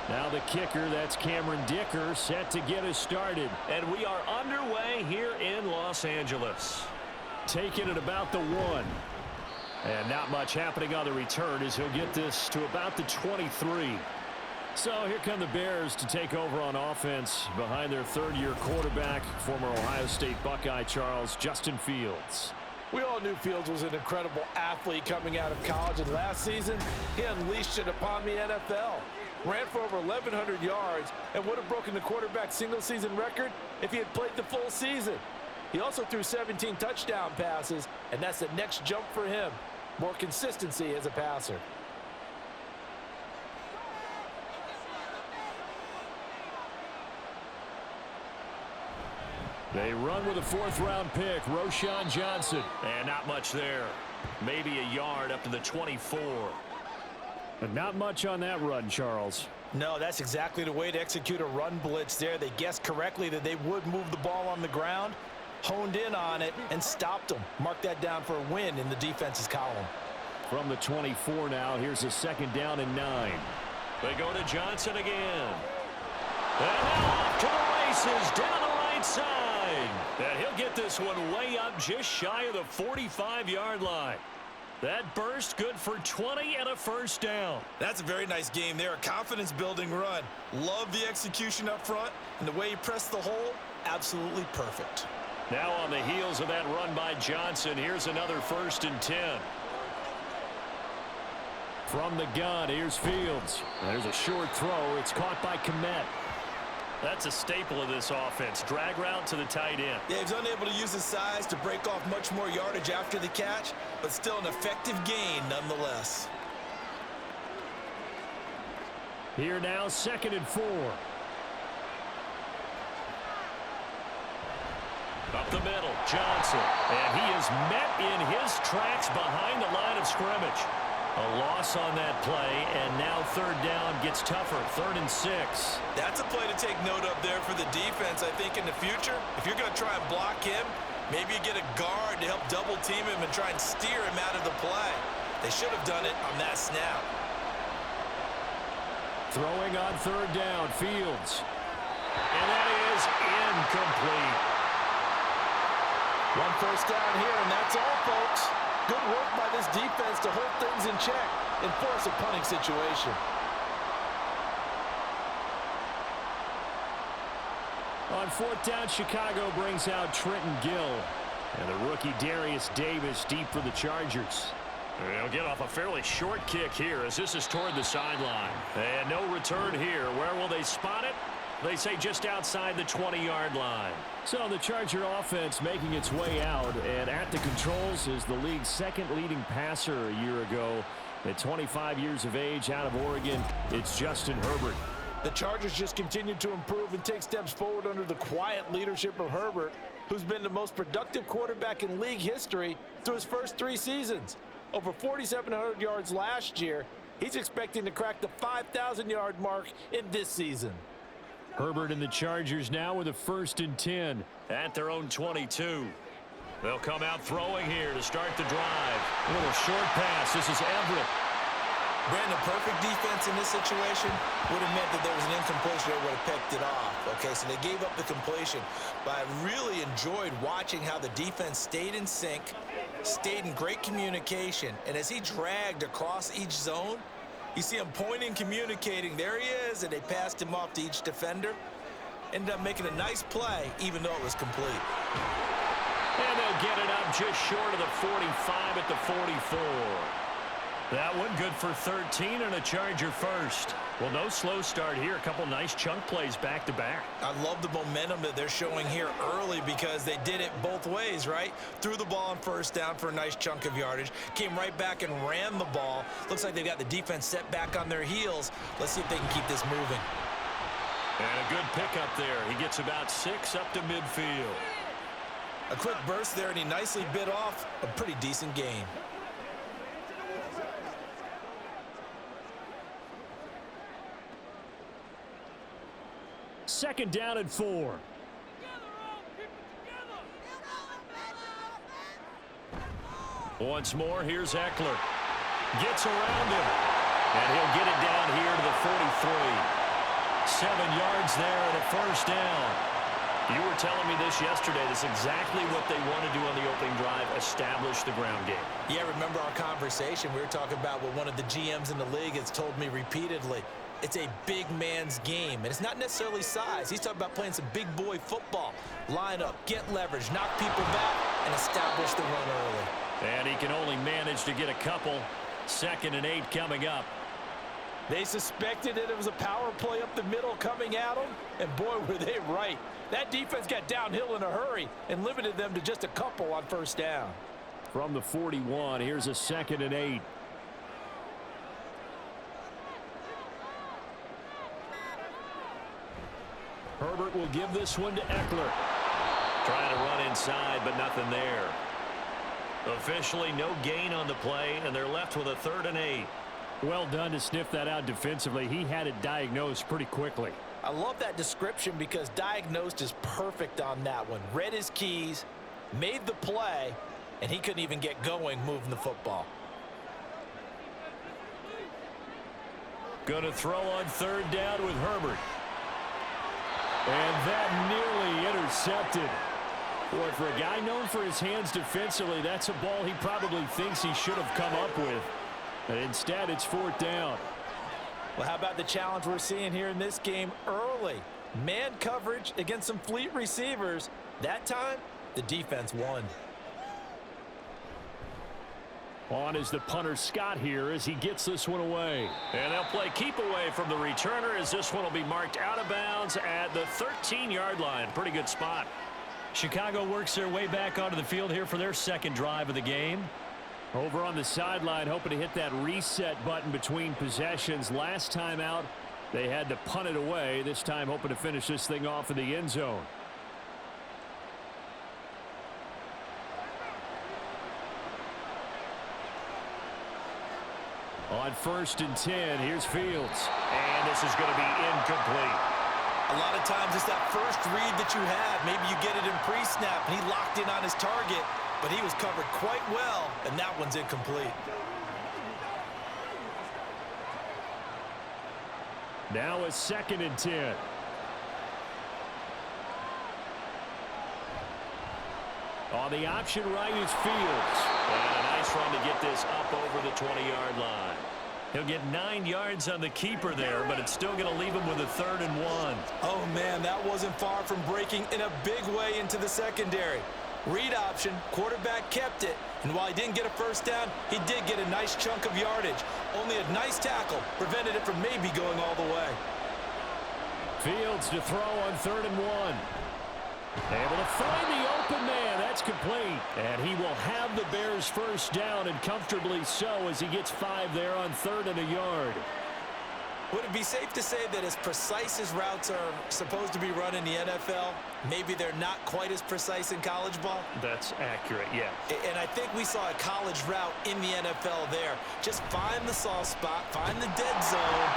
Now the kicker, that's Cameron Dicker, set to get us started. And we are underway here in Los Angeles. Taking it about the 1. And not much happening on the return as he'll get this to about the 23. So here come the Bears to take over on offense behind their third-year quarterback, former Ohio State Buckeye Justin Fields. We all knew Fields was an incredible athlete coming out of college, and last season he unleashed it upon the NFL. Ran for over 1,100 yards and would have broken the quarterback single-season record if he had played the full season. He also threw 17 touchdown passes, and that's the next jump for him. More consistency as a passer. They run with a fourth-round pick, Roschon Johnson. And not much there. Maybe a yard up to the 24. But not much on that run, Charles. No, that's exactly the way to execute a run blitz there. They guessed correctly that they would move the ball on the ground, honed in on it, and stopped them. Mark that down for a win in the defense's column. From the 24 now, here's a 2nd down and 9. They go to Johnson again. And now off to the races down the right side. And he'll get this one way up just shy of the 45-yard line. That burst good for 20 and a first down. That's a very nice game there. A confidence-building run. Love the execution up front. And the way he pressed the hole, absolutely perfect. Now on the heels of that run by Johnson, here's another 1st and 10. From the gun, here's Fields. There's a short throw. It's caught by Kmet. That's a staple of this offense. Drag route to the tight end. Yeah, he's unable to use his size to break off much more yardage after the catch, but still an effective gain nonetheless. Here now, 2nd and 4. Up the middle, Johnson. And he is met in his tracks behind the line of scrimmage. A loss on that play, and now 3rd down gets tougher. 3rd and 6. That's a play to take note of there for the defense, I think, in the future. If you're going to try and block him, maybe you get a guard to help double-team him and try and steer him out of the play. They should have done it on that snap. Throwing on 3rd down, Fields. And that is incomplete. 1 first down here, and that's all, folks. Good work by this defense to hold things in check and force a punting situation. On 4th down, Chicago brings out Trenton Gill. And the rookie Darius Davis deep for the Chargers. They'll get off a fairly short kick here as this is toward the sideline. And no return here. Where will they spot it? They say just outside the 20-yard line. So the Charger offense making its way out, and at the controls is the league's 2nd leading passer a year ago. At 25 years of age, out of Oregon, it's Justin Herbert. The Chargers just continue to improve and take steps forward under the quiet leadership of Herbert, who's been the most productive quarterback in league history through his first 3 seasons. Over 4,700 yards last year. He's expecting to crack the 5,000-yard mark in this season. Herbert and the Chargers now with a 1st and 10. At their own 22. They'll come out throwing here to start the drive. A little short pass. This is Everett. Brandon, perfect defense in this situation would have meant that there was an incompletion that would have picked it off. Okay, so they gave up the completion. But I really enjoyed watching how the defense stayed in sync, stayed in great communication, and as he dragged across each zone, you see him pointing, communicating. There he is, and they passed him off to each defender. Ended up making a nice play, even though it was complete. And they'll get it up just short of the 45 at the 44. That one good for 13 and a Charger first. Well, no slow start here. A couple nice chunk plays back-to-back. I love the momentum that they're showing here early because they did it both ways, right? Threw the ball on 1st down for a nice chunk of yardage. Came right back and ran the ball. Looks like they've got the defense set back on their heels. Let's see if they can keep this moving. And a good pickup there. He gets about 6 up to midfield. A quick burst there, and he nicely bit off a pretty decent gain. Second down and 4. Once more, here's Eckler. Gets around him. And he'll get it down here to the 43. 7 yards there and a first down. You were telling me this yesterday. That's exactly what they want to do on the opening drive, establish the ground game. Yeah, remember our conversation? We were talking about what one of the GMs in the league has told me repeatedly. It's a big man's game, and it's not necessarily size. He's talking about playing some big boy football. Line up, get leverage, knock people back, and establish the run early. And he can only manage to get a couple. 2nd and 8 coming up. They suspected that it was a power play up the middle coming at them, and boy, were they right. That defense got downhill in a hurry and limited them to just a couple on first down. From the 41, here's a 2nd and 8. Herbert will give this one to Eckler. Trying to run inside, but nothing there. Officially, no gain on the play, and they're left with a 3rd and 8. Well done to sniff that out defensively. He had it diagnosed pretty quickly. I love that description because diagnosed is perfect on that one. Read his keys, made the play, and he couldn't even get going moving the football. Going to throw on 3rd down with Herbert. And that nearly intercepted. Boy, for a guy known for his hands defensively, that's a ball he probably thinks he should have come up with. And instead, it's 4th down. Well, how about the challenge we're seeing here in this game early? Man coverage against some fleet receivers. That time, the defense won. On is the punter Scott here as he gets this one away. And they'll play keep away from the returner as this one will be marked out of bounds at the 13-yard line. Pretty good spot. Chicago works their way back onto the field here for their 2nd drive of the game. Over on the sideline, hoping to hit that reset button between possessions. Last time out, they had to punt it away. This time, hoping to finish this thing off in the end zone. On 1st and 10, here's Fields. And this is going to be incomplete. A lot of times it's that first read that you have. Maybe you get it in pre-snap, and he locked in on his target, but he was covered quite well, and that one's incomplete. Now a 2nd and 10. On the option right is Fields. And a nice run to get this up over the 20-yard line. He'll get 9 yards on the keeper there, but it's still going to leave him with a 3rd and 1. Oh, man, that wasn't far from breaking in a big way into the secondary. Read option, quarterback kept it, and while he didn't get a first down, he did get a nice chunk of yardage. Only a nice tackle prevented it from maybe going all the way. Fields to throw on 3rd and 1. Able to find the open man. That's complete. And he will have the Bears first down, and comfortably so, as he gets 5 there on 3rd and a yard. Would it be safe to say that as precise as routes are supposed to be run in the NFL, maybe they're not quite as precise in college ball? That's accurate, yeah. And I think we saw a college route in the NFL there. Just find the soft spot, find the dead zone,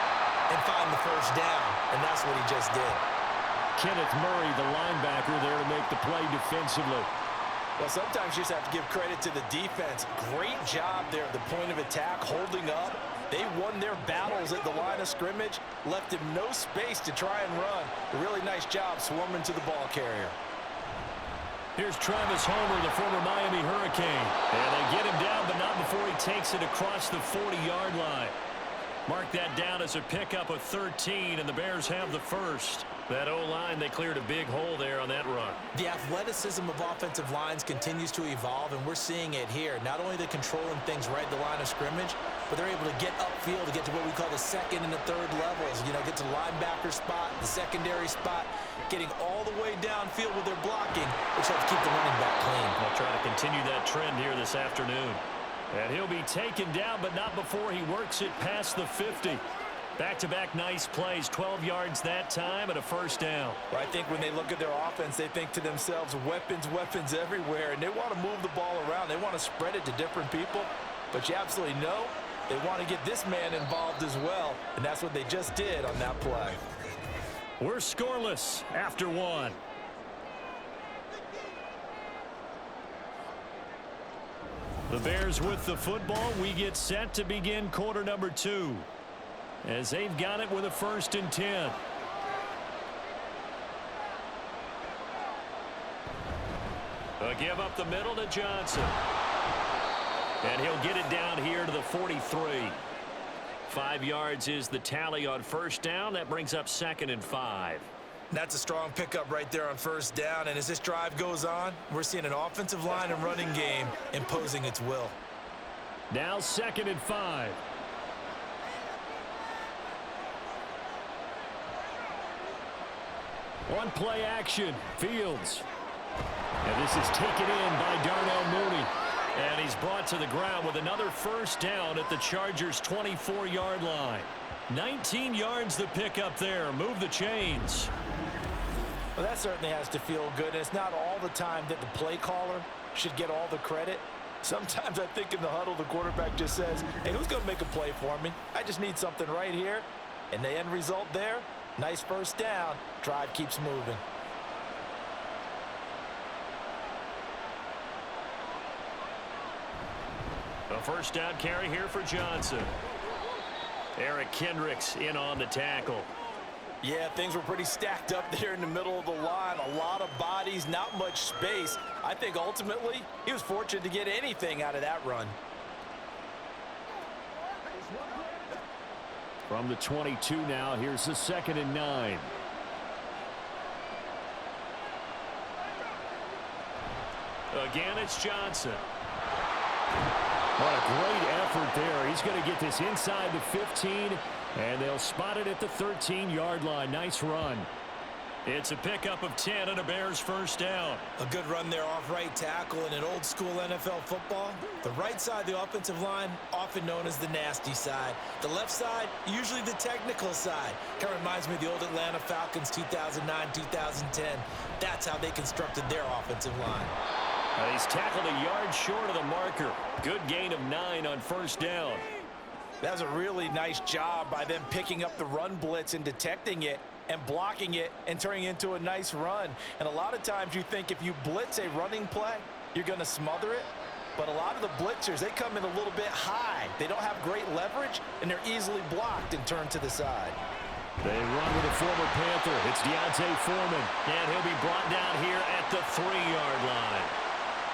and find the first down. And that's what he just did. Kenneth Murray, the linebacker, there to make the play defensively. Well, sometimes you just have to give credit to the defense. Great job there at the point of attack, holding up. They won their battles at the line of scrimmage, left him no space to try and run. A really nice job swarming to the ball carrier. Here's Travis Homer, the former Miami Hurricane. And they get him down, but not before he takes it across the 40-yard line. Mark that down as a pickup of 13, and the Bears have the first. That O-line, they cleared a big hole there on that run. The athleticism of offensive lines continues to evolve, and we're seeing it here. Not only are they controlling things right at the line of scrimmage, but they're able to get upfield to get to what we call the 2nd and the 3rd levels. You know, get to the linebacker spot, the secondary spot, getting all the way downfield with their blocking, which helps keep the running back clean. They'll try to continue that trend here this afternoon. And he'll be taken down, but not before he works it past the 50. Back-to-back nice plays, 12 yards that time and a first down. Well, I think when they look at their offense, they think to themselves, weapons, weapons everywhere, and they want to move the ball around. They want to spread it to different people, but you absolutely know they want to get this man involved as well, and that's what they just did on that play. We're scoreless after 1. The Bears with the football. We get set to begin quarter number 2. As they've got it with a 1st and 10. A give up the middle to Johnson. And he'll get it down here to the 43. 5 yards is the tally on first down. That brings up 2nd and 5. That's a strong pickup right there on first down. And as this drive goes on, we're seeing an offensive line and running game imposing its will. Now 2nd and 5. One play action. Fields. And this is taken in by Darnell Mooney. And he's brought to the ground with another first down at the Chargers' 24-yard line. 19 yards the pickup there. Move the chains. Well, that certainly has to feel good. It's not all the time that the play caller should get all the credit. Sometimes I think in the huddle, the quarterback just says, hey, who's going to make a play for me? I just need something right here. And the end result there, nice first down. Drive keeps moving. A first down carry here for Johnson. Eric Kendricks in on the tackle. Yeah, things were pretty stacked up there in the middle of the line. A lot of bodies, not much space. I think ultimately he was fortunate to get anything out of that run. From the 22 now, here's the 2nd and 9. Again, it's Johnson. What a great effort there. He's going to get this inside the 15, and they'll spot it at the 13-yard line. Nice run. It's a pickup of 10 and a Bears first down. A good run there off right tackle in an old-school NFL football. The right side of the offensive line, often known as the nasty side. The left side, usually the technical side. Kind of reminds me of the old Atlanta Falcons 2009-2010. That's how they constructed their offensive line. He's tackled a yard short of the marker. Good gain of 9 on first down. That was a really nice job by them picking up the run blitz and detecting it and blocking it and turning it into a nice run. And a lot of times you think if you blitz a running play, you're going to smother it. But a lot of the blitzers, they come in a little bit high. They don't have great leverage, and they're easily blocked and turned to the side. They run with a former Panther. It's D'Onta Foreman. And he'll be brought down here at the 3-yard line.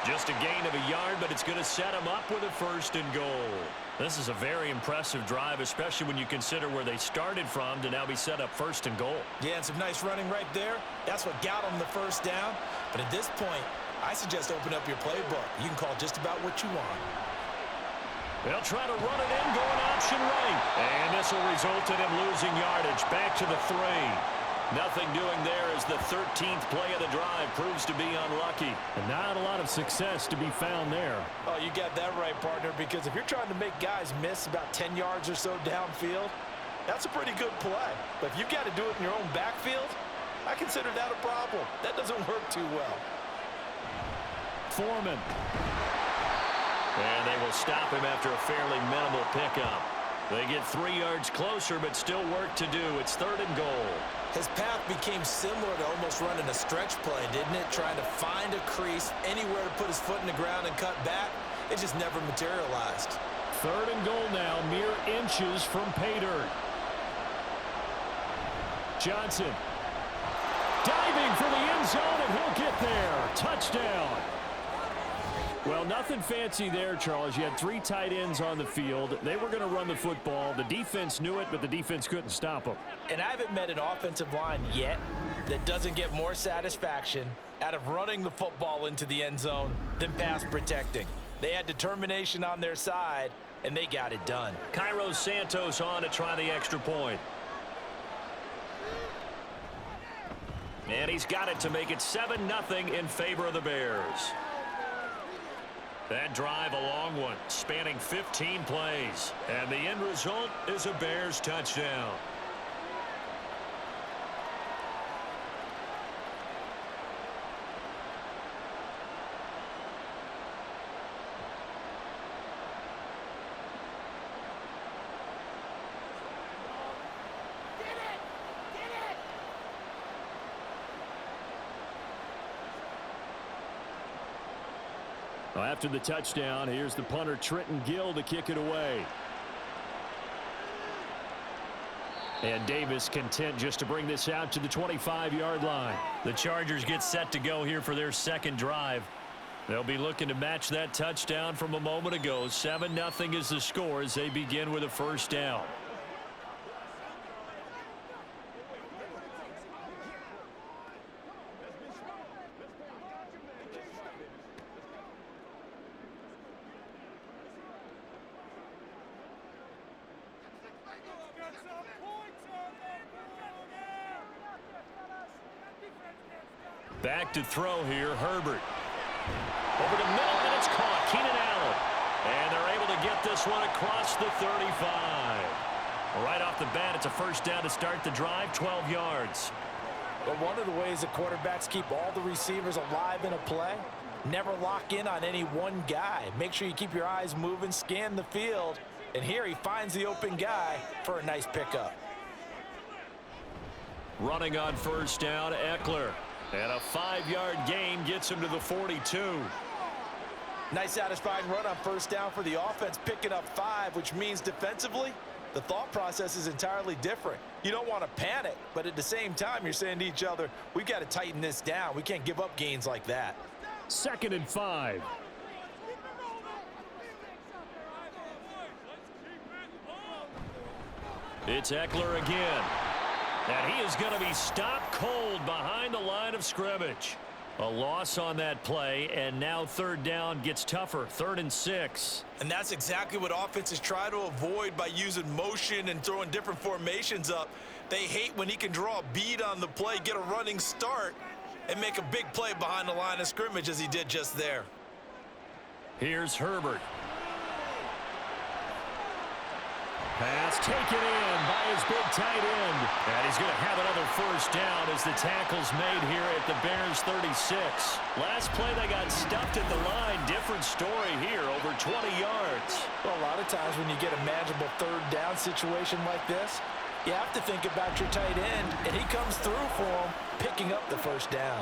Just a gain of a yard, but it's going to set him up with a 1st and goal. This is a very impressive drive, especially when you consider where they started from to now be set up 1st and goal. Yeah, and some nice running right there. That's what got them the first down. But at this point, I suggest open up your playbook. You can call just about what you want. They'll try to run it in, going option right. And this will result in him losing yardage. Back to the 3. Nothing doing there as the 13th play of the drive proves to be unlucky. And not a lot of success to be found there. Oh, you got that right, partner, because if you're trying to make guys miss about 10 yards or so downfield, that's a pretty good play. But if you've got to do it in your own backfield, I consider that a problem. That doesn't work too well. Foreman. And they will stop him after a fairly minimal pickup. They get 3 yards closer, but still work to do. It's 3rd and goal. His path became similar to almost running a stretch play, didn't it? Trying to find a crease, anywhere to put his foot in the ground and cut back. It just never materialized. 3rd and goal now, mere inches from pay dirt. Johnson. Diving for the end zone, and he'll get there. Touchdown. Well, nothing fancy there, Charles. You had 3 tight ends on the field. They were going to run the football. The defense knew it, but the defense couldn't stop them. And I haven't met an offensive line yet that doesn't get more satisfaction out of running the football into the end zone than pass protecting. They had determination on their side, and they got it done. Cairo Santos on to try the extra point. And he's got it to make it 7-0 in favor of the Bears. That drive, a long one, spanning 15 plays. And the end result is a Bears touchdown. Well, after the touchdown, here's the punter Trenton Gill to kick it away. And Davis content just to bring this out to the 25-yard line. The Chargers get set to go here for their second drive. They'll be looking to match that touchdown from a moment ago. 7-0 is the score as they begin with a first down. Back to throw here, Herbert. Over the middle, and it's caught. Keenan Allen. And they're able to get this one across the 35. Right off the bat, it's a first down to start the drive, 12 yards. But one of the ways the quarterbacks keep all the receivers alive in a play, never lock in on any one guy. Make sure you keep your eyes moving, scan the field. And here he finds the open guy for a nice pickup. Running on first down, Eckler. And a 5-yard gain gets him to the 42. Nice satisfying run on first down for the offense, picking up 5, which means defensively, the thought process is entirely different. You don't want to panic, but at the same time, you're saying to each other, we've got to tighten this down. We can't give up gains like that. 2nd and 5. It's Eckler again. And he is going to be stopped cold behind the line of scrimmage. A loss on that play, and now 3rd down gets tougher. 3rd and 6. And that's exactly what offenses try to avoid by using motion and throwing different formations up. They hate when he can draw a bead on the play, get a running start, and make a big play behind the line of scrimmage as he did just there. Here's Herbert. Pass taken in by his big tight end. And he's going to have another first down as the tackle's made here at the Bears 36. Last play they got stuffed at the line. Different story here, over 20 yards. Well, a lot of times when you get a manageable 3rd down situation like this, you have to think about your tight end, and he comes through for him, picking up the first down.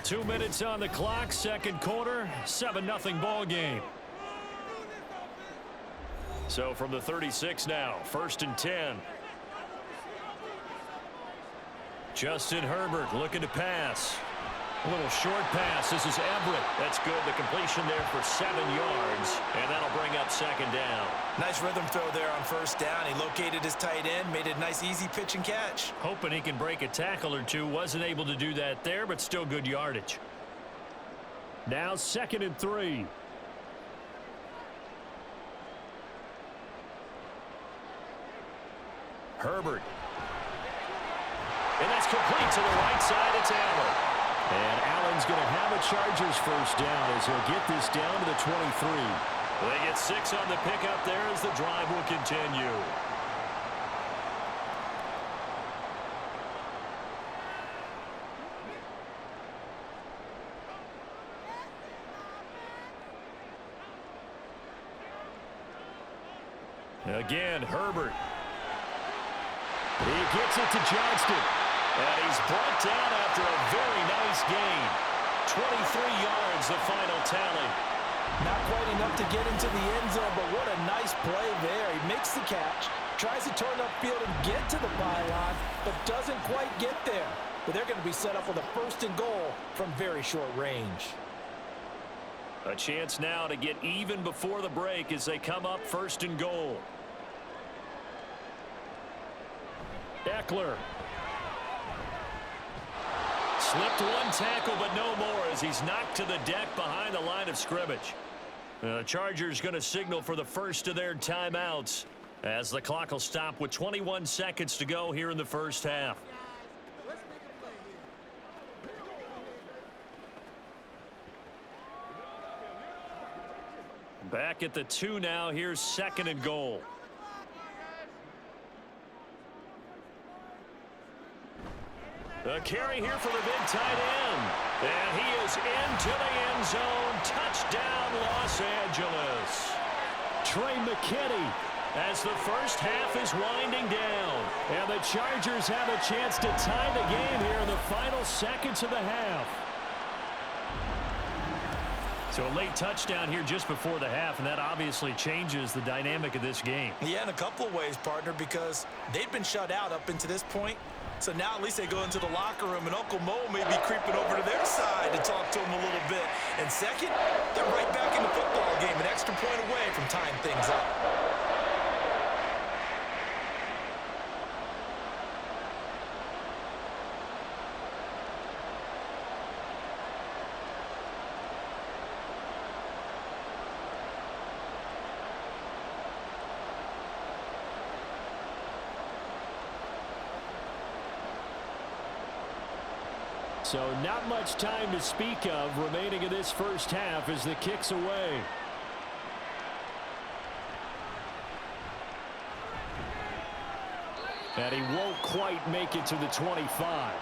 Two minutes on the clock, 2nd quarter, 7-0 ball game. So from the 36 now, 1st and 10. Justin Herbert looking to pass. A little short pass. This is Everett. That's good. The completion there for 7 yards, and that'll bring up 2nd down. Nice rhythm throw there on first down. He located his tight end, made it a nice, easy pitch and catch. Hoping he can break a tackle or two. Wasn't able to do that there, but still good yardage. Now 2nd and 3. Herbert. And that's complete to the right side. It's Allen. And Allen's going to have a Chargers first down as he'll get this down to the 23. They get 6 on the pickup there as the drive will continue. Again, Herbert. He gets it to Johnston. And he's brought down after a very nice gain. 23 yards, the final tally. Not quite enough to get into the end zone, but what a nice play there. He makes the catch, tries to turn upfield and get to the byline, but doesn't quite get there. But they're going to be set up with a 1st and goal from very short range. A chance now to get even before the break as they come up 1st and goal. Eckler. Slipped one tackle, but no more as he's knocked to the deck behind the line of scrimmage. The Chargers going to signal for the first of their timeouts as the clock will stop with 21 seconds to go here in the first half. Back at the 2 now. Here's 2nd and goal. A carry here for the big tight end. And he is into the end zone. Touchdown, Los Angeles. Trey McKinney as the first half is winding down. And the Chargers have a chance to tie the game here in the final seconds of the half. So a late touchdown here just before the half, and that obviously changes the dynamic of this game. Yeah, in a couple of ways, partner, because they've been shut out up until this point. So now at least they go into the locker room, and Uncle Mo may be creeping over to their side to talk to him a little bit. And second, they're right back in the football game, an extra point away from tying things up. So not much time to speak of remaining in this first half as the kick's away. And he won't quite make it to the 25.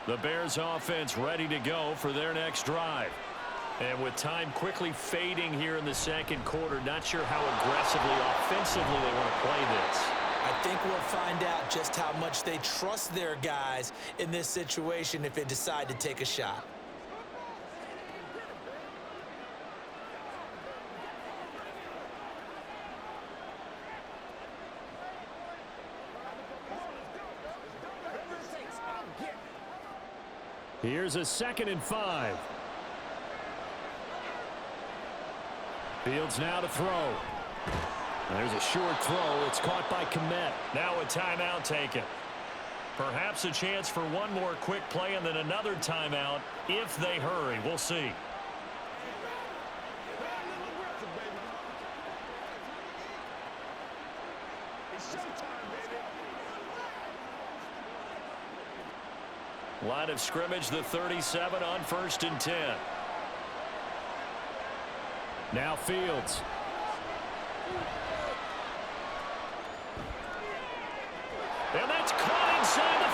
The Bears offense ready to go for their next drive. And with time quickly fading here in the second quarter, not sure how aggressively, offensively they want to play this. I think we'll find out just how much they trust their guys in this situation if they decide to take a shot. Here's a 2nd and 5. Fields now to throw. There's a short throw. It's caught by Kmet. Now a timeout taken. Perhaps a chance for one more quick play and then another timeout if they hurry. We'll see. Line of scrimmage, the 37 on 1st and 10. Now Fields. And that's caught inside the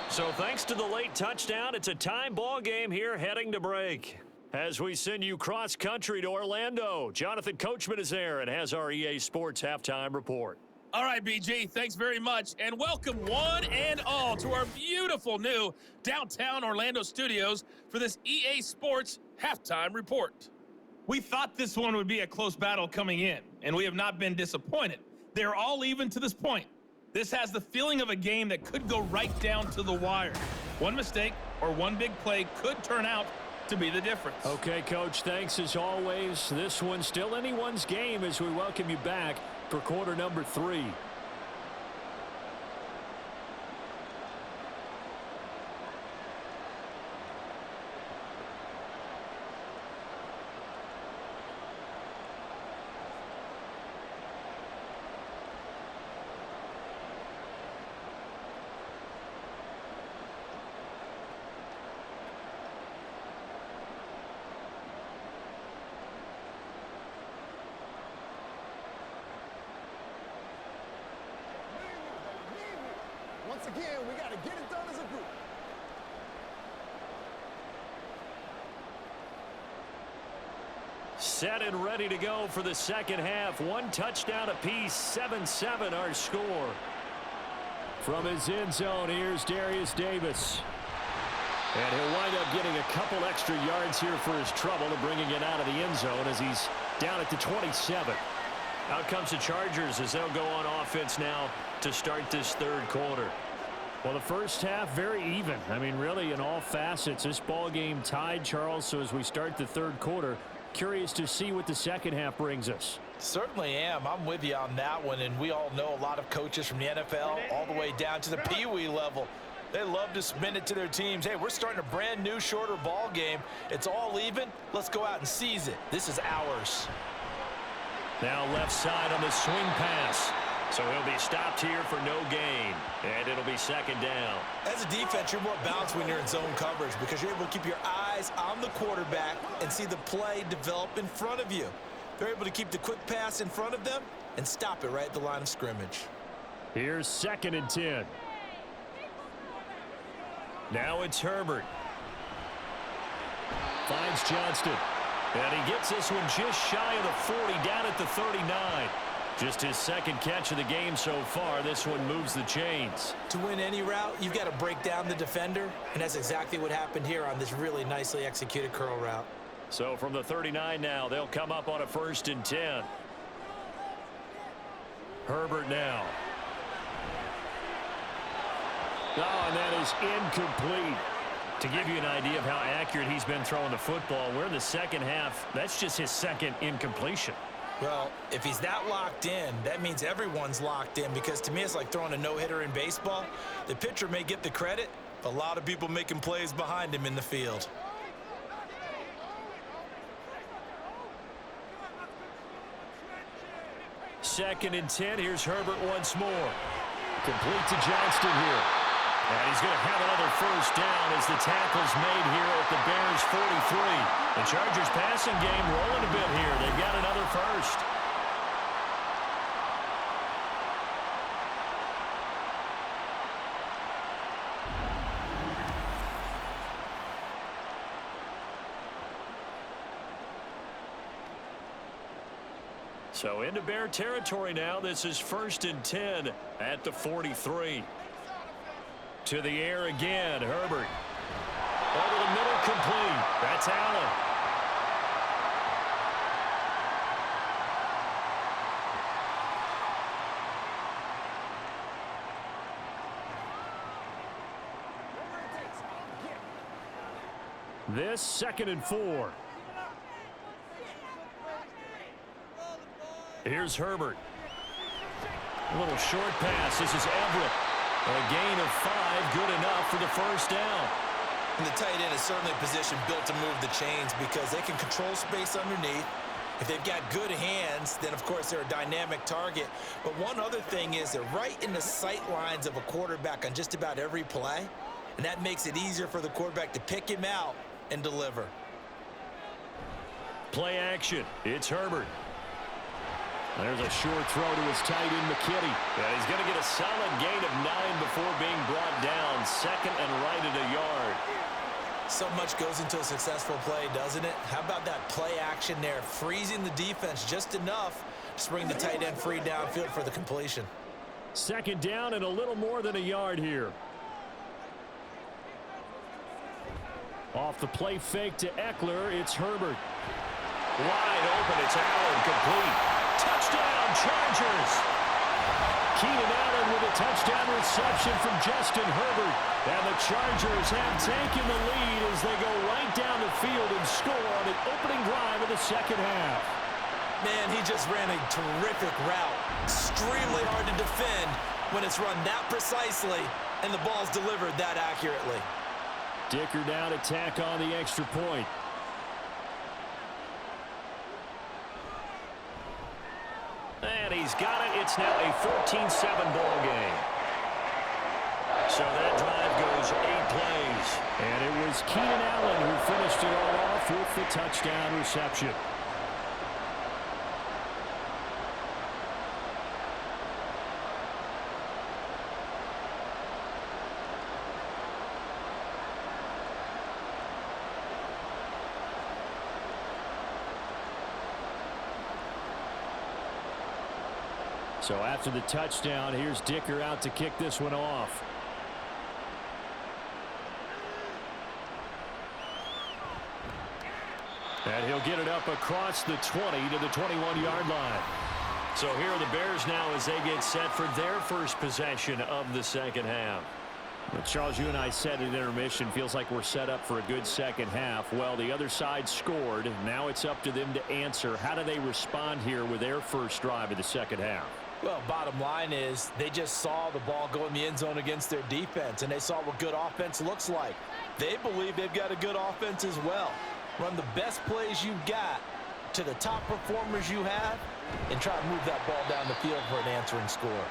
35. So thanks to the late touchdown, it's a tie ball game here heading to break. As we send you cross country to Orlando, Jonathan Coachman is there and has our EA Sports halftime report. All right, BG, thanks very much, and welcome one and all to our beautiful new downtown Orlando studios for this EA Sports halftime report. We thought this one would be a close battle coming in, and we have not been disappointed. They're all even to this point. This has the feeling of a game that could go right down to the wire. One mistake or one big play could turn out to be the difference. Okay, Coach, thanks as always. This one's still anyone's game as we welcome you back for quarter number 3. Once again, we got to get it done as a group. Set and ready to go for the second half. One touchdown apiece, 7-7 our score. From his end zone, here's Darius Davis. And he'll wind up getting a couple extra yards here for his trouble and bringing it out of the end zone as he's down at the 27. Out comes the Chargers as they'll go on offense now to start this third quarter. Well, the first half, very even. I mean, really, in all facets, this ball game tied, Charles. So as we start the third quarter, curious to see what the second half brings us. Certainly am. I'm with you on that one, and we all know a lot of coaches from the NFL all the way down to the Pee-wee level. They love to spin it to their teams. Hey, we're starting a brand new, shorter ball game. It's all even. Let's go out and seize it. This is ours. Now left side on the swing pass. So he'll be stopped here for no gain. And it'll be second down. As a defense, you're more balanced when you're in zone coverage because you're able to keep your eyes on the quarterback and see the play develop in front of you. They're able to keep the quick pass in front of them and stop it right at the line of scrimmage. Here's 2nd and 10. Now it's Herbert. Finds Johnston. And he gets this one just shy of the 40, down at the 39. Just his second catch of the game so far. This one moves the chains. To win any route, you've got to break down the defender, and that's exactly what happened here on this really nicely executed curl route. So from the 39 now, they'll come up on a 1st and 10. Herbert now. Oh, and that is incomplete. To give you an idea of how accurate he's been throwing the football, we're in the second half. That's just his second incompletion. Well, if he's that locked in, that means everyone's locked in, because to me it's like throwing a no-hitter in baseball. The pitcher may get the credit, but a lot of people making plays behind him in the field. Second and 10. Here's Herbert once more. Complete to Johnston here. And he's going to have another first down as the tackle's made here at the Bears 43. The Chargers passing game rolling a bit here. They've got another first. So into Bear territory now. This is 1st and 10 at the 43. To the air again, Herbert. Over the middle, complete. That's Allen. This 2nd and 4. Here's Herbert. A little short pass. This is Everett. A gain of 5, good enough for the first down. And the tight end is certainly a position built to move the chains because they can control space underneath. If they've got good hands, then of course they're a dynamic target. But one other thing is they're right in the sight lines of a quarterback on just about every play. And that makes it easier for the quarterback to pick him out and deliver. Play action. It's Herbert. There's a short throw to his tight end, McKinney. And he's going to get a solid gain of 9 before being brought down. 2nd and right at a yard. So much goes into a successful play, doesn't it? How about that play action there? Freezing the defense just enough to bring the tight end free downfield for the completion. 2nd down and a little more than a yard here. Off the play fake to Eckler, it's Herbert. Wide open, it's Allen, complete. Touchdown, Chargers! Keenan Allen with a touchdown reception from Justin Herbert. And the Chargers have taken the lead as they go right down the field and score on the opening drive of the second half. Man, he just ran a terrific route. Extremely hard to defend when it's run that precisely and the ball's delivered that accurately. Dicker down to tack on the extra point. And he's got it. It's now a 14-7 ball game. So that drive goes 8 plays. And it was Keenan Allen who finished it all off with the touchdown reception. So after the touchdown, here's Dicker out to kick this one off. And he'll get it up across the 20 to the 21-yard line. So here are the Bears now as they get set for their first possession of the second half. Well, Charles, you and I said at intermission, feels like we're set up for a good second half. Well, the other side scored. Now it's up to them to answer. How do they respond here with their first drive of the second half? Well, bottom line is they just saw the ball go in the end zone against their defense, and they saw what good offense looks like. They believe they've got a good offense as well. Run the best plays you've got to the top performers you have and try to move that ball down the field for an answering score.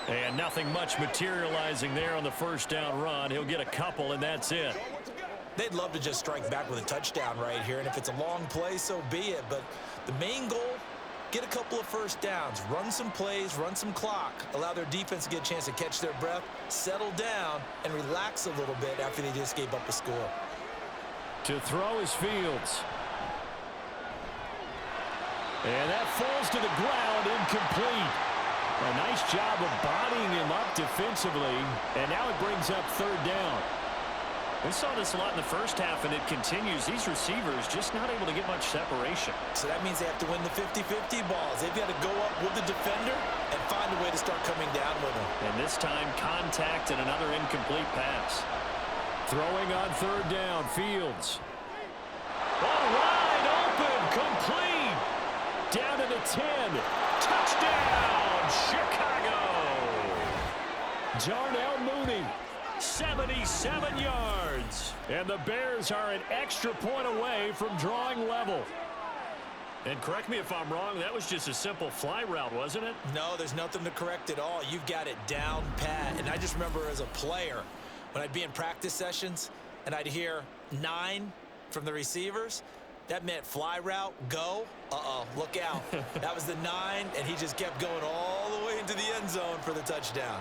And nothing much materializing there on the first down run. He'll get a couple, and that's it. They'd love to just strike back with a touchdown right here, and if it's a long play, so be it. But the main goal, get a couple of first downs, run some plays, run some clock, allow their defense to get a chance to catch their breath, settle down, and relax a little bit after they just gave up a score. To throw is Fields. And that falls to the ground, incomplete. A nice job of bodying him up defensively, and now it brings up third down. We saw this a lot in the first half, and it continues. These receivers just not able to get much separation. So that means they have to win the 50-50 balls. They've got to go up with the defender and find a way to start coming down with him. And this time, contact and another incomplete pass. Throwing on third down, Fields. Wide open, complete. Down to the 10. Touchdown, Chicago. Darnell Mooney. 77 yards. And the Bears are an extra point away from drawing level. And correct me if I'm wrong, that was just a simple fly route, wasn't it? No, there's nothing to correct at all. You've got it down pat. And I just remember as a player, when I'd be in practice sessions and I'd hear 9 from the receivers, that meant fly route, go. Look out. That was the 9, and he just kept going all the way into the end zone for the touchdown.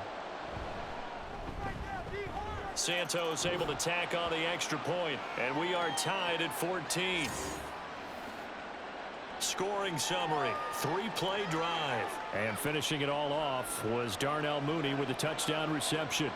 Santos able to tack on the extra point, and we are tied at 14. Scoring summary, 3-play drive. And finishing it all off was Darnell Mooney with a touchdown reception.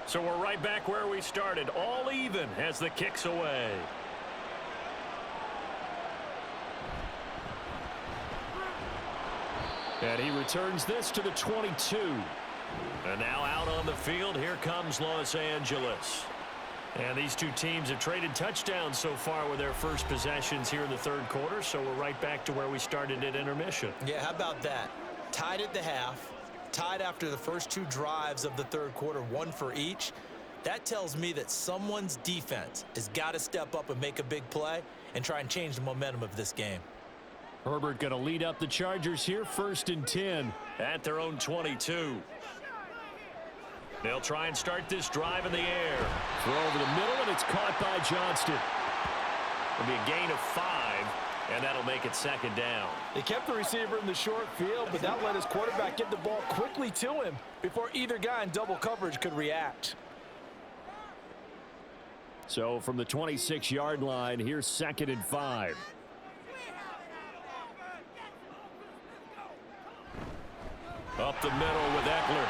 So we're right back where we started, all even as the kick's away. And he returns this to the 22. And now out on the field, here comes Los Angeles. And these two teams have traded touchdowns so far with their first possessions here in the third quarter, so we're right back to where we started at intermission. Yeah, how about that? Tied at the half. Tied after the first 2 drives of the third quarter, 1 for each. That tells me that someone's defense has got to step up and make a big play and try and change the momentum of this game. Herbert going to lead up the Chargers here, 1st and 10. At their own 22. They'll try and start this drive in the air. Throw over the middle, and it's caught by Johnston. It'll be a gain of 5. And that'll make it 2nd down. They kept the receiver in the short field, but that let his quarterback get the ball quickly to him before either guy in double coverage could react. So from the 26-yard line, here's 2nd and 5. Up the middle with Eckler.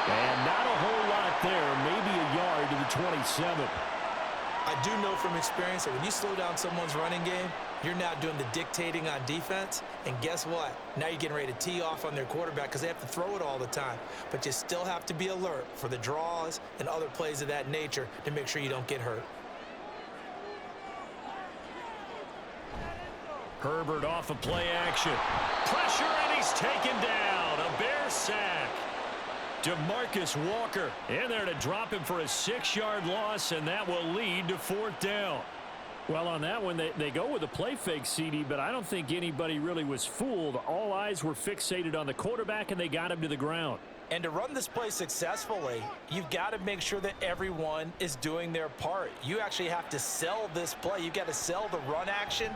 And not a whole lot there, maybe a yard to the 27. I do know from experience that when you slow down someone's running game, you're now doing the dictating on defense. And guess what? Now you're getting ready to tee off on their quarterback because they have to throw it all the time. But you still have to be alert for the draws and other plays of that nature to make sure you don't get hurt. Herbert off of play action. Pressure, and he's taken down. A Bear sack. DeMarcus Walker in there to drop him for a 6-yard loss, and that will lead to 4th down. Well, on that one, they go with a play fake, CD, but I don't think anybody really was fooled. All eyes were fixated on the quarterback, and they got him to the ground. And to run this play successfully, you've got to make sure that everyone is doing their part. You actually have to sell this play. You've got to sell the run action.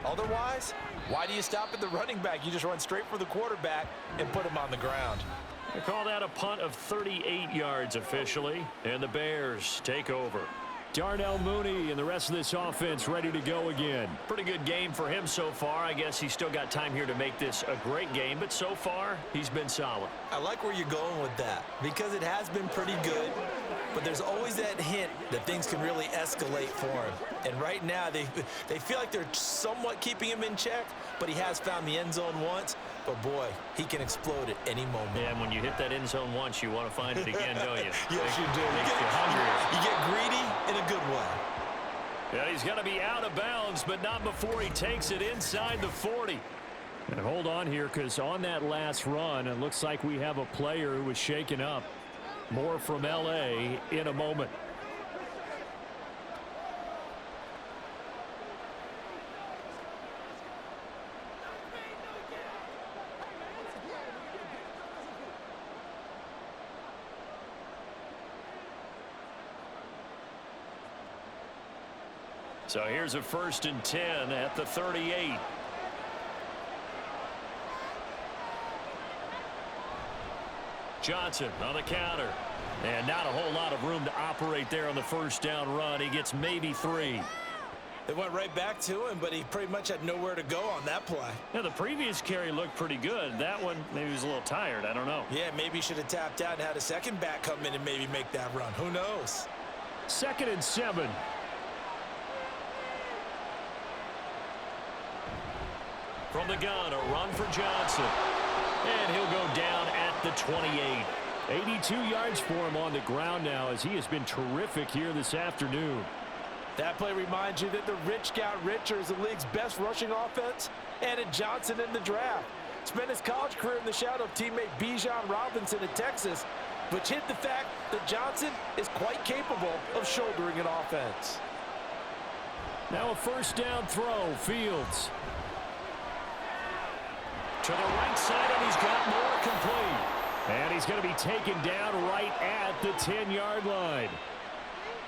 Otherwise, why do you stop at the running back? You just run straight for the quarterback and put him on the ground. They call that a punt of 38 yards officially, and the Bears take over. Darnell Mooney and the rest of this offense ready to go again. Pretty good game for him so far. I guess he's still got time here to make this a great game, but so far, he's been solid. I like where you're going with that because it has been pretty good, but there's always that hint that things can really escalate for him. And right now, they feel like they're somewhat keeping him in check, but he has found the end zone once. But, boy, he can explode at any moment. Yeah, and when you hit that end zone once, you want to find it again, don't you? Yes, you do. Makes you hungrier. You get greedy in a good way. Yeah, he's got to be out of bounds, but not before he takes it inside the 40. And hold on here, because on that last run, it looks like we have a player who was shaken up. More from L.A. in a moment. So here's a 1st and 10 at the 38. Johnson on the counter. And not a whole lot of room to operate there on the 1st down run. He gets maybe 3. They went right back to him, but he pretty much had nowhere to go on that play. Yeah, the previous carry looked pretty good. That one, maybe he was a little tired. I don't know. Yeah, maybe he should have tapped out and had a second back come in and maybe make that run. Who knows? 2nd and 7. From the gun, a run for Johnson. And he'll go down at the 28. 82 yards for him on the ground now as he has been terrific here this afternoon. That play reminds you that the rich got richer as the league's best rushing offense. Added Johnson in the draft. Spent his college career in the shadow of teammate Bijan Robinson in Texas, which hid the fact that Johnson is quite capable of shouldering an offense. Now a 1st down throw. Fields. To the right side, and he's got more complete. And he's going to be taken down right at the 10-yard line.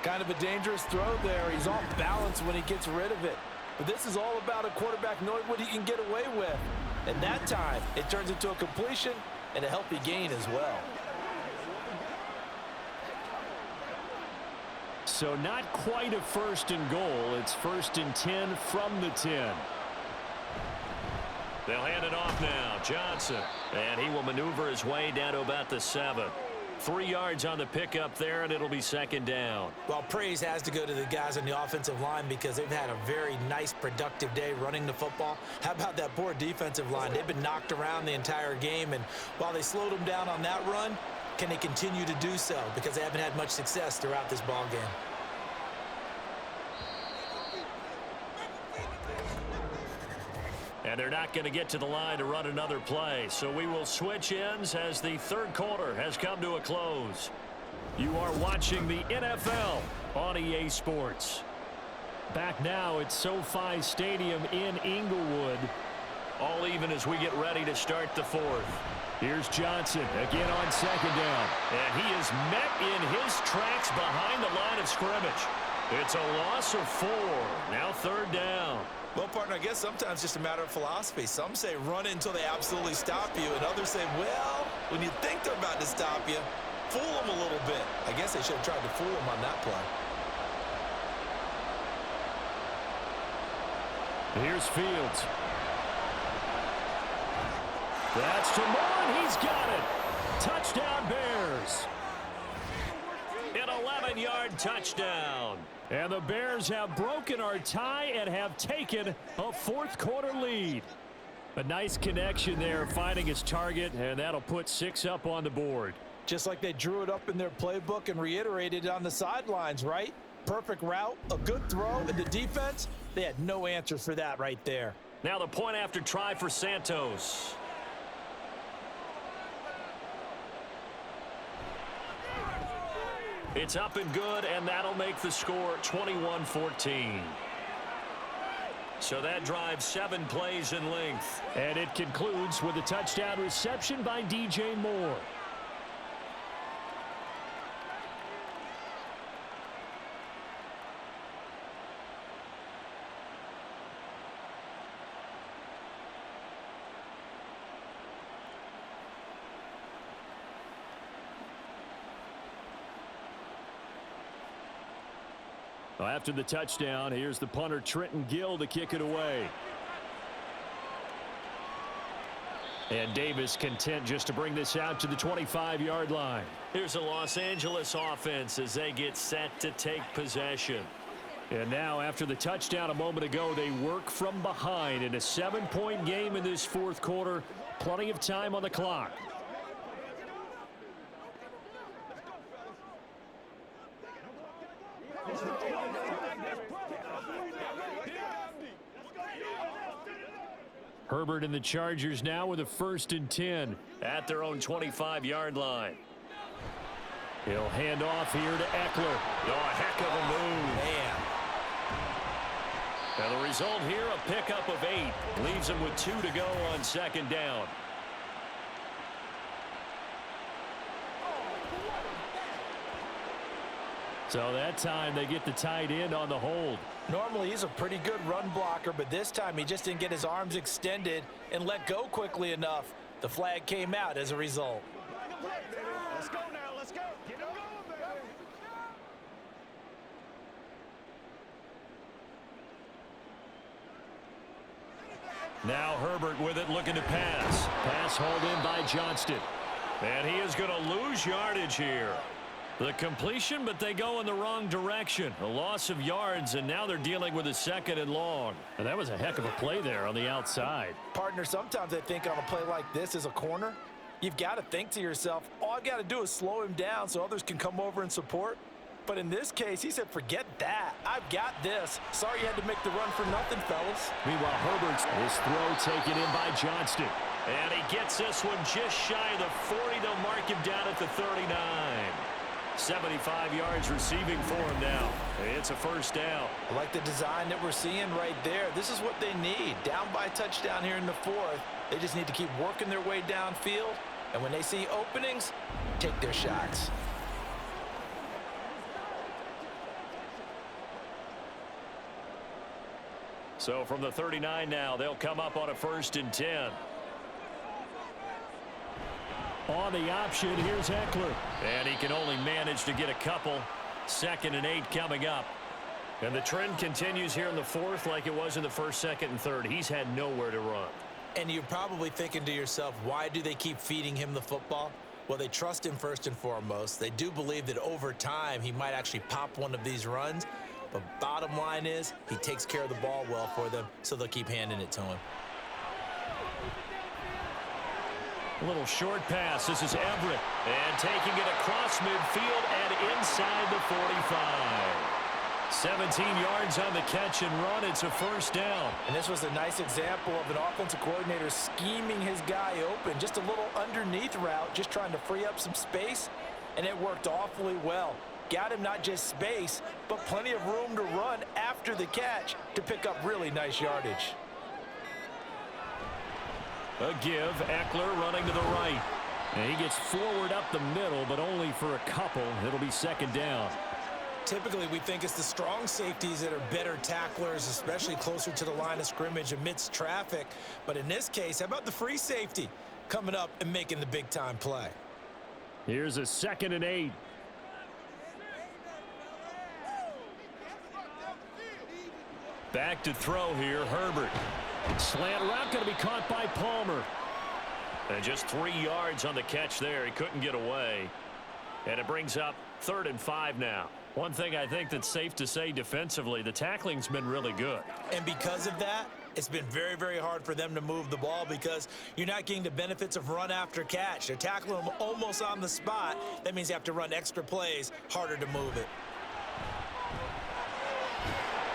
Kind of a dangerous throw there. He's off balance when he gets rid of it. But this is all about a quarterback knowing what he can get away with. And that time, it turns into a completion and a healthy gain as well. So not quite a 1st and goal. It's 1st and 10 from the 10. They'll hand it off now. Johnson. And he will maneuver his way down to about the 7. 3 yards on the pickup there, and it'll be 2nd down. Well, praise has to go to the guys on the offensive line because they've had a very nice, productive day running the football. How about that poor defensive line? They've been knocked around the entire game, and while they slowed them down on that run, can they continue to do so? Because they haven't had much success throughout this ball game. And they're not going to get to the line to run another play. So we will switch ends as the 3rd quarter has come to a close. You are watching the NFL on EA Sports. Back now at SoFi Stadium in Inglewood. All even as we get ready to start the 4th. Here's Johnson again on 2nd down. And he is met in his tracks behind the line of scrimmage. It's a loss of 4. Now 3rd down. Well, partner, I guess sometimes just a matter of philosophy. Some say run until they absolutely stop you, and others say, well, when you think they're about to stop you, fool them a little bit. I guess they should have tried to fool them on that play. Here's Fields. That's to Moore, and he's got it. Touchdown, Bears. An 11-yard touchdown. And the Bears have broken our tie and have taken a 4th quarter lead. A nice connection there, finding his target, and that'll put 6 up on the board. Just like they drew it up in their playbook and reiterated it on the sidelines, right? Perfect route, a good throw, and the defense, they had no answer for that right there. Now the point after try for Santos. It's up and good, and that'll make the score 21-14. So that drives 7 plays in length. And it concludes with a touchdown reception by DJ Moore. Well, after the touchdown, here's the punter Trenton Gill to kick it away. And Davis content just to bring this out to the 25-yard line. Here's a Los Angeles offense as they get set to take possession. And now after the touchdown a moment ago, they work from behind in a 7-point game in this 4th quarter. Plenty of time on the clock. Herbert and the Chargers now with a 1st and 10 at their own 25-yard line. He'll hand off here to Eckler. Oh, a heck of a move. Man. And the result here, a pickup of 8. Leaves him with 2 to go on 2nd down. So that time they get the tight end on the hold. Normally he's a pretty good run blocker, but this time he just didn't get his arms extended and let go quickly enough. The flag came out as a result. Let's go now. Let's go. Get on baby. Now Herbert with it, looking to pass. Pass hauled in by Johnston. And he is going to lose yardage here. The completion, but they go in the wrong direction. A loss of yards, and now they're dealing with a 2nd and long. And that was a heck of a play there on the outside. Partner, sometimes I think on a play like this as a corner, you've got to think to yourself, all I got to do is slow him down so others can come over and support. But in this case, he said, forget that. I've got this. Sorry you had to make the run for nothing, fellas. Meanwhile, Herbert's his throw taken in by Johnston. And he gets this one just shy of the 40. They'll mark him down at the 39. 75 yards receiving for him now. It's a first down. I like the design that we're seeing right there. This is what they need. Down by a touchdown here in the 4th. They just need to keep working their way downfield. And when they see openings, take their shots. So from the 39 now, they'll come up on a 1st and 10. On the option, here's Eckler. And he can only manage to get a couple. 2nd and 8 coming up. And the trend continues here in the 4th like it was in the 1st, 2nd, and 3rd. He's had nowhere to run. And you're probably thinking to yourself, why do they keep feeding him the football? Well, they trust him first and foremost. They do believe that over time he might actually pop one of these runs. But bottom line is he takes care of the ball well for them, so they'll keep handing it to him. A little short pass. This is Everett. And taking it across midfield and inside the 45. 17 yards on the catch and run. It's a first down. And this was a nice example of an offensive coordinator scheming his guy open. Just a little underneath route, just trying to free up some space, and it worked awfully well. Got him not just space, but plenty of room to run after the catch to pick up really nice yardage. A give. Eckler running to the right. And he gets forward up the middle, but only for a couple. It'll be 2nd down. Typically, we think it's the strong safeties that are better tacklers, especially closer to the line of scrimmage amidst traffic. But in this case, how about the free safety coming up and making the big-time play? Here's a 2nd and 8. Back to throw here, Herbert. Slant route going to be caught by Palmer. And just 3 yards on the catch there. He couldn't get away. And it brings up 3rd and 5 now. One thing I think that's safe to say defensively, the tackling's been really good. And because of that, it's been very, very hard for them to move the ball because you're not getting the benefits of run after catch. They're tackling them almost on the spot. That means you have to run extra plays, harder to move it.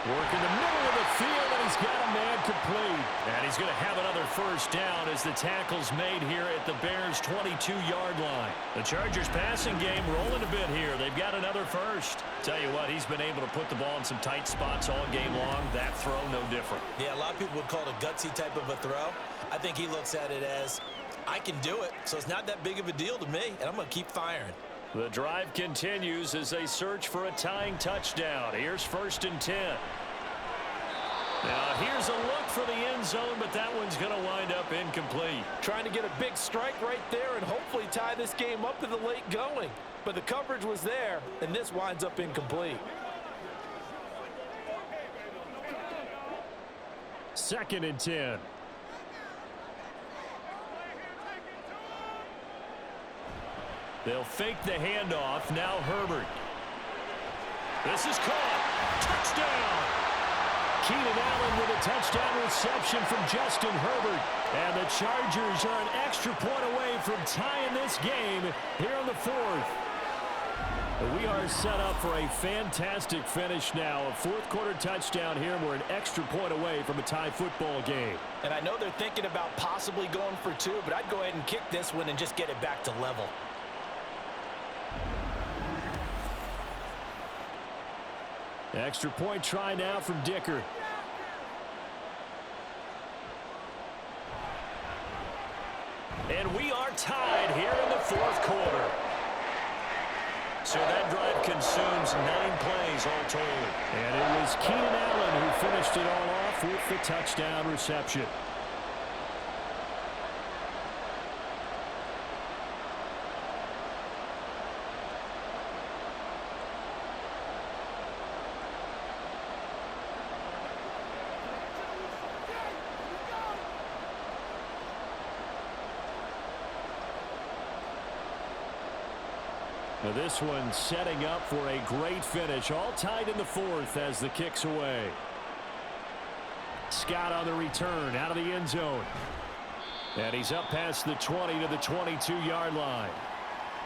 Work in the middle of the field, and he's got a man complete. And he's going to have another first down as the tackle's made here at the Bears' 22-yard line. The Chargers' passing game rolling a bit here. They've got another first. Tell you what, he's been able to put the ball in some tight spots all game long. That throw, no different. Yeah, a lot of people would call it a gutsy type of a throw. I think he looks at it as, I can do it, so it's not that big of a deal to me, and I'm going to keep firing. The drive continues as they search for a tying touchdown. Here's 1st and 10. Now here's a look for the end zone, but that one's going to wind up incomplete. Trying to get a big strike right there and hopefully tie this game up in the late going. But the coverage was there, and this winds up incomplete. 2nd and 10. They'll fake the handoff. Now Herbert. This is caught. Touchdown! Keenan Allen with a touchdown reception from Justin Herbert. And the Chargers are an extra point away from tying this game here in the 4th. We are set up for a fantastic finish now. A 4th quarter touchdown here. We're an extra point away from a tie football game. And I know they're thinking about possibly going for 2, but I'd go ahead and kick this one and just get it back to level. Extra point try now from Dicker. And we are tied here in the 4th quarter. So that drive consumes 9 plays all told. And it was Keenan Allen who finished it all off with the touchdown reception. Now this one setting up for a great finish. All tied in the fourth as the kick's away. Scott on the return out of the end zone. And he's up past the 20 to the 22-yard line.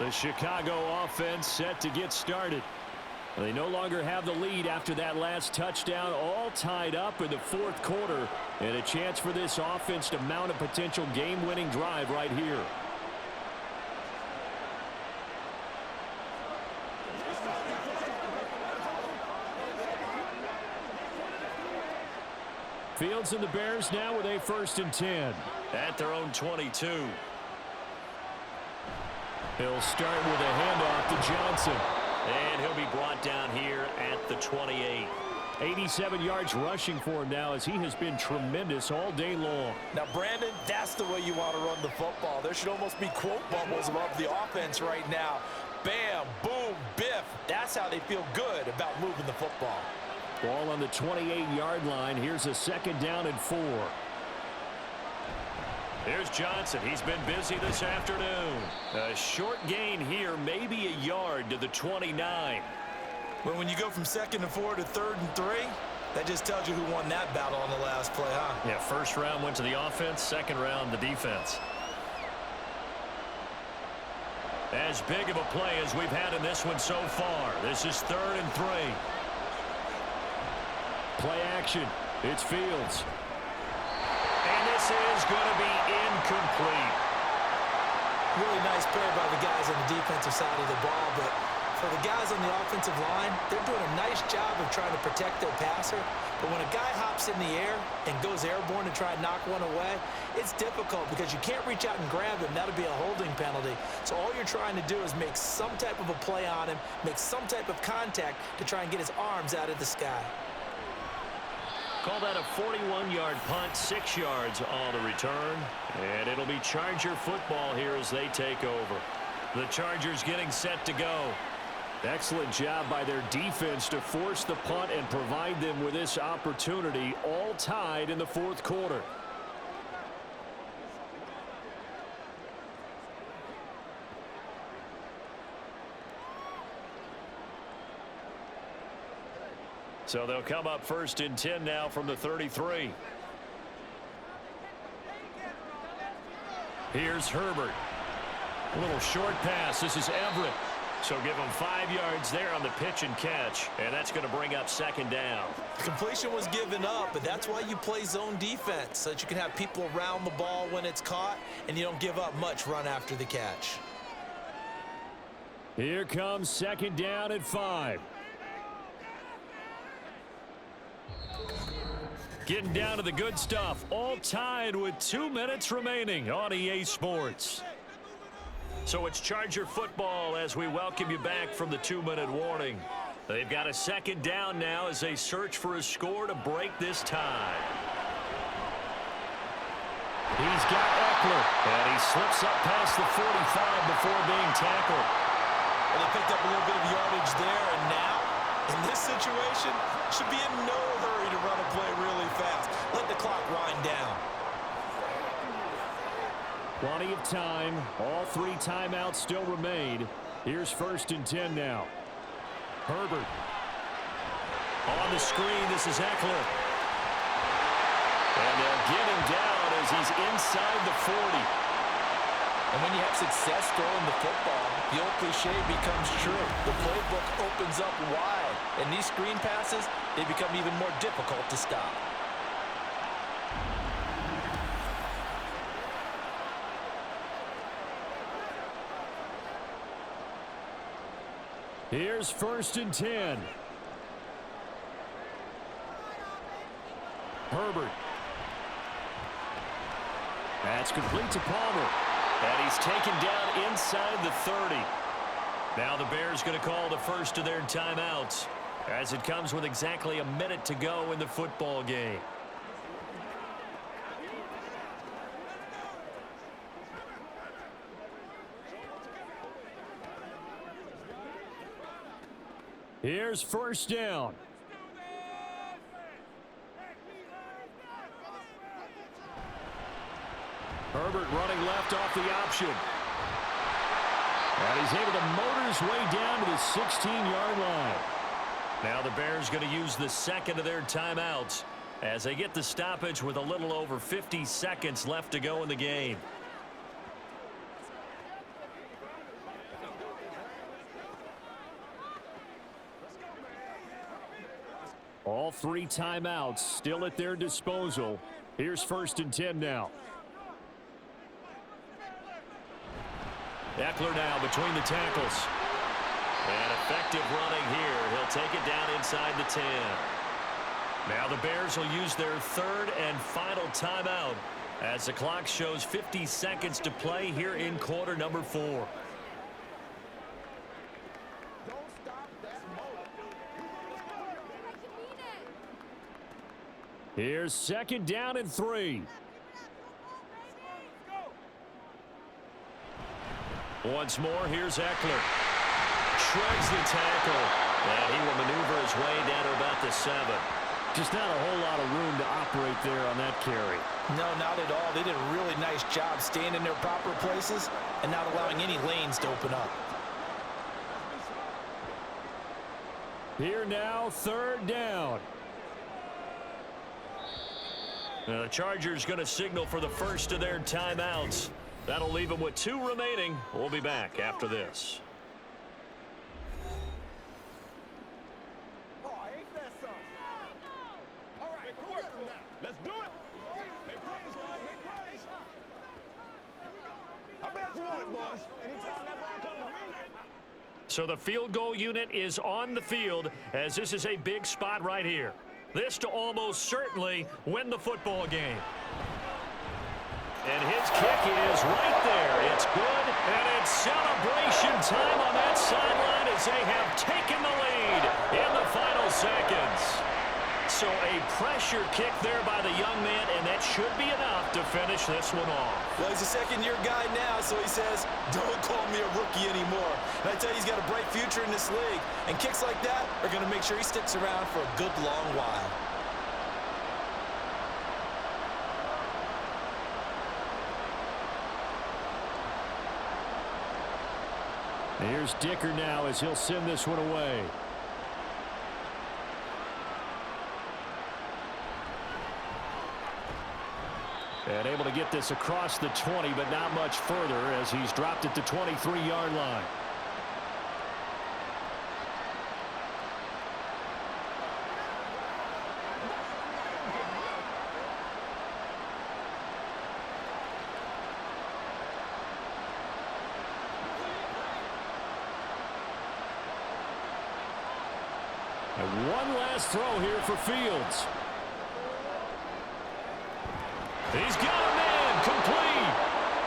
The Chicago offense set to get started. They no longer have the lead after that last touchdown. All tied up in the fourth quarter. And a chance for this offense to mount a potential game-winning drive right here. Fields and the Bears now with a 1st and 10. At their own 22. He'll start with a handoff to Johnson. And he'll be brought down here at the 28. 87 yards rushing for him now as he has been tremendous all day long. Now, Brandon, that's the way you want to run the football. There should almost be quote bubbles above the offense right now. Bam, boom, biff. That's how they feel good about moving the football. Ball on the 28-yard line. Here's a 2nd down and 4. Here's Johnson. He's been busy this afternoon. A short gain here, maybe a yard to the 29. Well, when you go from 2nd and 4 to 3rd and 3, that just tells you who won that battle on the last play, huh? Yeah, first round went to the offense, second round the defense. As big of a play as we've had in this one so far. This is 3rd and 3. Play action. It's Fields. And this is going to be incomplete. Really nice play by the guys on the defensive side of the ball, but for the guys on the offensive line, they're doing a nice job of trying to protect their passer. But when a guy hops in the air and goes airborne to try and knock one away, it's difficult because you can't reach out and grab him. That'll be a holding penalty. So all you're trying to do is make some type of a play on him, make some type of contact to try and get his arms out of the sky. Call that a 41-yard punt, 6 yards on the return. And it'll be Charger football here as they take over. The Chargers getting set to go. Excellent job by their defense to force the punt and provide them with this opportunity, all tied in the fourth quarter. So they'll come up 1st and 10 now from the 33. Here's Herbert. A little short pass. This is Everett. So give him 5 yards there on the pitch and catch. And that's going to bring up 2nd down. The completion was given up, but that's why you play zone defense, so that you can have people around the ball when it's caught, and you don't give up much run after the catch. Here comes 2nd down and 5. Getting down to the good stuff. All tied with 2 minutes remaining on EA Sports. So it's Charger football as we welcome you back from the 2-minute warning. They've got a 2nd down now as they search for a score to break this tie. He's got Eckler. And he slips up past the 45 before being tackled. And they picked up a little bit of yardage there, and now, in this situation, should be in no hurry to run a play really fast. Let the clock wind down. Plenty of time. All 3 timeouts still remain. Here's 1st and 10 now. Herbert. On the screen, this is Eckler. And they'll get him down as he's inside the 40. And when you have success throwing the football, the old cliche becomes true. The playbook opens up wide. And these screen passes, they become even more difficult to stop. Here's 1st and 10. Herbert. That's complete to Palmer. And he's taken down inside the 30. Now the Bears going to call the first of their timeouts as it comes with exactly a minute to go in the football game. Here's first down. Herbert running left off the option. And he's able to motor his way down to the 16-yard line. Now the Bears going to use the second of their timeouts as they get the stoppage with a little over 50 seconds left to go in the game. All 3 timeouts still at their disposal. Here's first and 10 now. Eckler now between the tackles. And effective running here. He'll take it down inside the 10. Now the Bears will use their third and final timeout as the clock shows 50 seconds to play here in quarter number 4. Here's second down and 3. Once more, here's Eckler. Shreds the tackle. And he will maneuver his way down to about the 7. Just not a whole lot of room to operate there on that carry. No, not at all. They did a really nice job staying in their proper places and not allowing any lanes to open up. Here now, third down. The Chargers going to signal for the first of their timeouts. That'll leave them with 2 remaining. We'll be back after this. Oh, ain't that something? All right, let's do it. Make plays, boys. Make plays. I bet you want it, boys. Anytime that ball comes to me. So the field goal unit is on the field as this is a big spot right here. This to almost certainly win the football game. And his kick is right there. It's good, and it's celebration time on that sideline as they have taken the lead in the final seconds. So a pressure kick there by the young man, and that should be enough to finish this one off. Well, he's a second-year guy now, so he says, don't call me a rookie anymore. And I tell you, he's got a bright future in this league. And kicks like that are going to make sure he sticks around for a good long while. Here's Dicker now as he'll send this one away. And able to get this across the 20, but not much further as he's dropped it to 23-yard line. And one last throw here for Fields. He's got a man complete.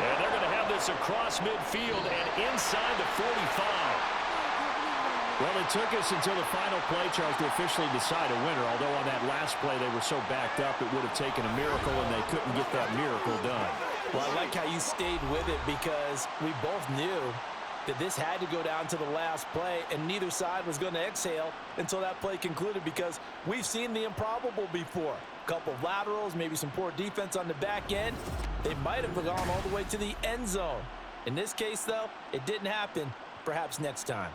And they're going to have this across midfield and inside the 45. Well, it took us until the final play, Charles, to officially decide a winner. Although on that last play they were so backed up, it would have taken a miracle, and they couldn't get that miracle done. Well, I like how you stayed with it because we both knew that this had to go down to the last play, and neither side was going to exhale until that play concluded because we've seen the improbable before. A couple of laterals, maybe some poor defense on the back end. They might have gone all the way to the end zone. In this case, though, it didn't happen. Perhaps next time.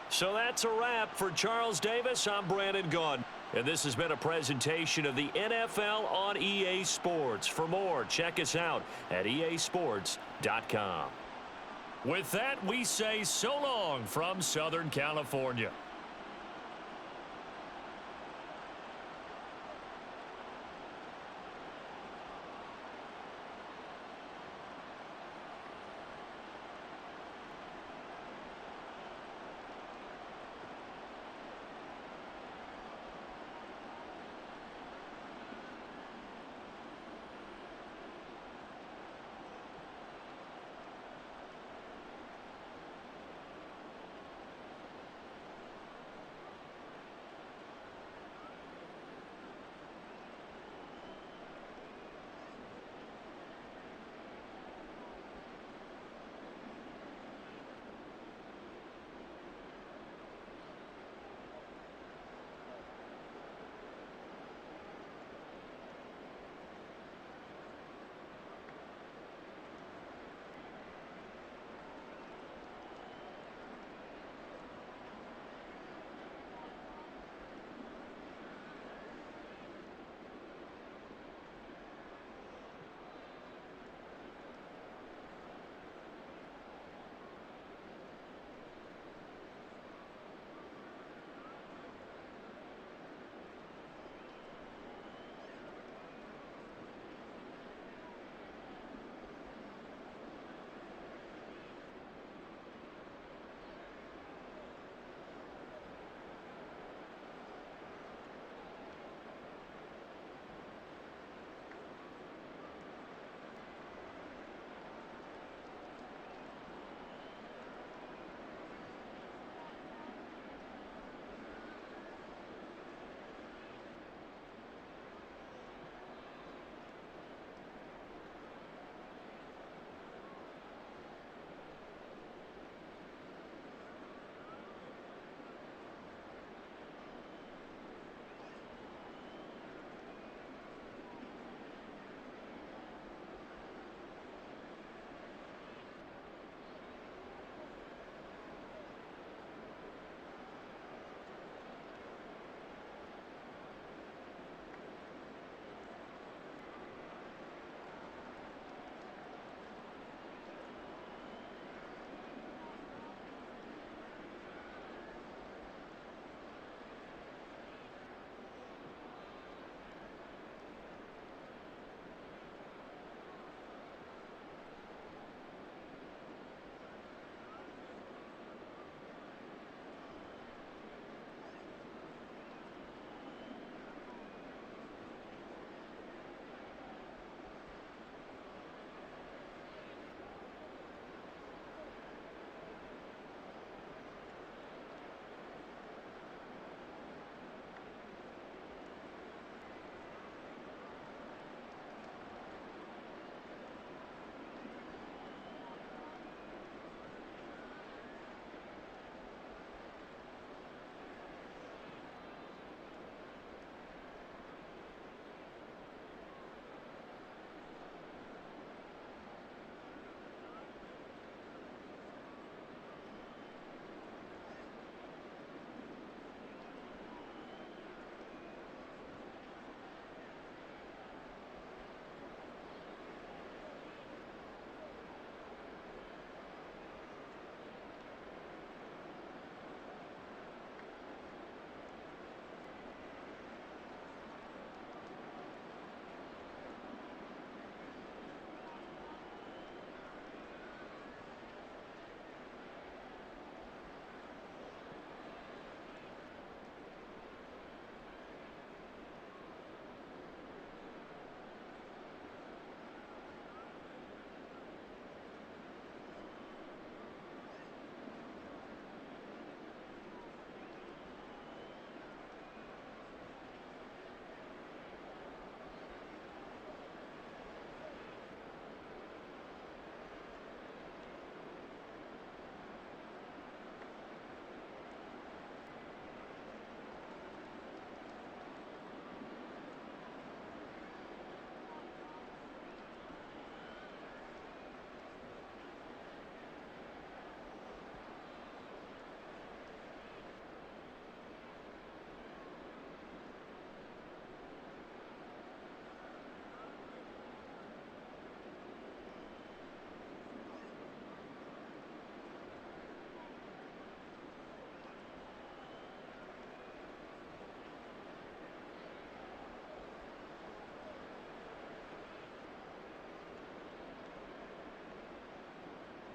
So that's a wrap for Charles Davis. I'm Brandon Gaudin. And this has been a presentation of the NFL on EA Sports. For more, check us out at easports.com. With that, we say so long from Southern California.